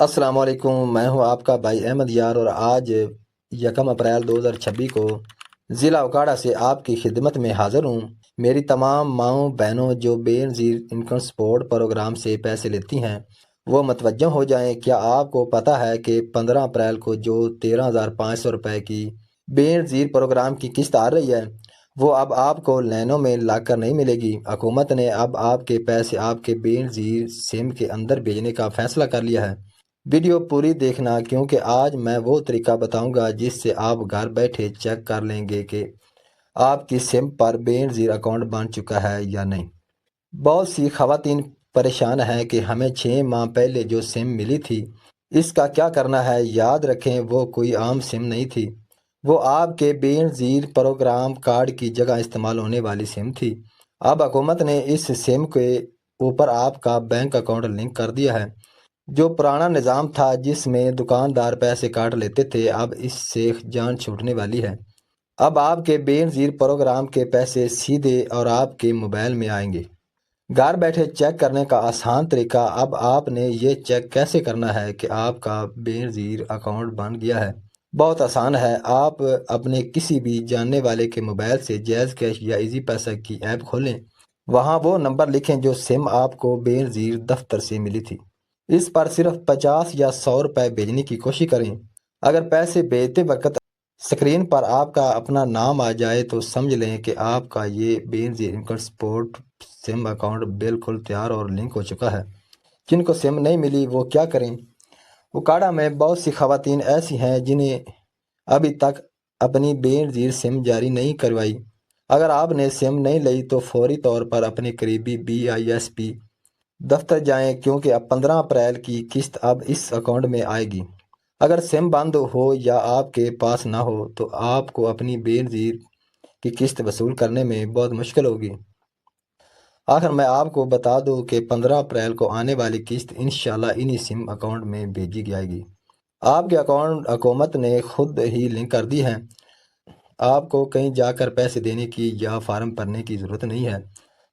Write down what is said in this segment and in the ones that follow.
السلام علیکم، میں ہوں آپ کا بھائی احمد یار، اور آج 1 اپریل 2026 کو ضلع اکاڑہ سے آپ کی خدمت میں حاضر ہوں۔ میری تمام ماؤں بہنوں جو بے نظیر انکم سپورٹ پروگرام سے پیسے لیتی ہیں وہ متوجہ ہو جائیں۔ کیا آپ کو پتہ ہے کہ 15 اپریل کو جو 13,500 روپے کی بے نظیر پروگرام کی قسط آ رہی ہے وہ اب آپ کو لینوں میں لا کر نہیں ملے گی۔ حکومت نے اب آپ کے پیسے آپ کے بے نظیر سم کے اندر بھیجنے کا فیصلہ کر لیا ہے۔ ویڈیو پوری دیکھنا، کیونکہ آج میں وہ طریقہ بتاؤں گا جس سے آپ گھر بیٹھے چیک کر لیں گے کہ آپ کی سم پر بے نظیر اکاؤنٹ بن چکا ہے یا نہیں۔ بہت سی خواتین پریشان ہیں کہ ہمیں 6 ماہ پہلے جو سم ملی تھی اس کا کیا کرنا ہے۔ یاد رکھیں وہ کوئی عام سم نہیں تھی، وہ آپ کے بے نظیر پروگرام کارڈ کی جگہ استعمال ہونے والی سم تھی۔ اب حکومت نے اس سم کے اوپر آپ کا بینک اکاؤنٹ لنک کر دیا ہے۔ جو پرانا نظام تھا جس میں دکاندار پیسے کاٹ لیتے تھے، اب اس سے جان چھوٹنے والی ہے۔ اب آپ کے بے نظیر پروگرام کے پیسے سیدھے اور آپ کے موبائل میں آئیں گے۔ گھر بیٹھے چیک کرنے کا آسان طریقہ۔ اب آپ نے یہ چیک کیسے کرنا ہے کہ آپ کا بے نظیر اکاؤنٹ بن گیا ہے؟ بہت آسان ہے۔ آپ اپنے کسی بھی جاننے والے کے موبائل سے جیز کیش یا ایزی پیسہ کی ایپ کھولیں، وہاں وہ نمبر لکھیں جو سم آپ کو بے نظیر دفتر سے ملی تھی۔ اس پر صرف 50 یا 100 روپے بھیجنے کی کوشش کریں۔ اگر پیسے بھیجتے وقت سکرین پر آپ کا اپنا نام آ جائے تو سمجھ لیں کہ آپ کا یہ بے نظیر انکم سپورٹ سم اکاؤنٹ بالکل تیار اور لنک ہو چکا ہے۔ جن کو سم نہیں ملی وہ کیا کریں؟ اکاڑہ میں بہت سی خواتین ایسی ہیں جنہیں ابھی تک اپنی بے نظیر سم جاری نہیں کروائی۔ اگر آپ نے سم نہیں لی تو فوری طور پر اپنے قریبی BISP دفتر جائیں، کیونکہ اب 15 اپریل کی قسط اب اس اکاؤنٹ میں آئے گی۔ اگر سم بند ہو یا آپ کے پاس نہ ہو تو آپ کو اپنی بے نظیر کی قسط وصول کرنے میں بہت مشکل ہوگی۔ آخر میں آپ کو بتا دوں کہ 15 اپریل کو آنے والی قسط انشاءاللہ انہی سم اکاؤنٹ میں بھیجی جائے گی۔ آپ کے اکاؤنٹ حکومت نے خود ہی لنک کر دی ہے۔ آپ کو کہیں جا کر پیسے دینے کی یا فارم بھرنے کی ضرورت نہیں ہے۔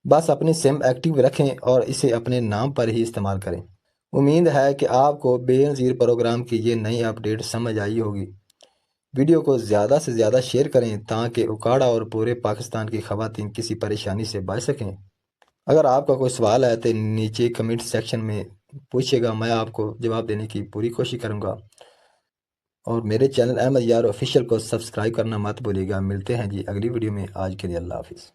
بس اپنی سم ایکٹیو رکھیں اور اسے اپنے نام پر ہی استعمال کریں۔ امید ہے کہ آپ کو بے نظیر پروگرام کی یہ نئی اپڈیٹ سمجھ آئی ہوگی۔ ویڈیو کو زیادہ سے زیادہ شیئر کریں تاکہ اکاڑہ اور پورے پاکستان کی خواتین کسی پریشانی سے بچ سکیں۔ اگر آپ کا کوئی سوال ہے تو نیچے کمنٹ سیکشن میں پوچھے گا، میں آپ کو جواب دینے کی پوری کوشش کروں گا۔ اور میرے چینل احمد یار آفیشیل کو سبسکرائب کرنا مت بھولیے گا۔ ملتے ہیں جی اگلی ویڈیو میں، آج کے لیے اللہ حافظ۔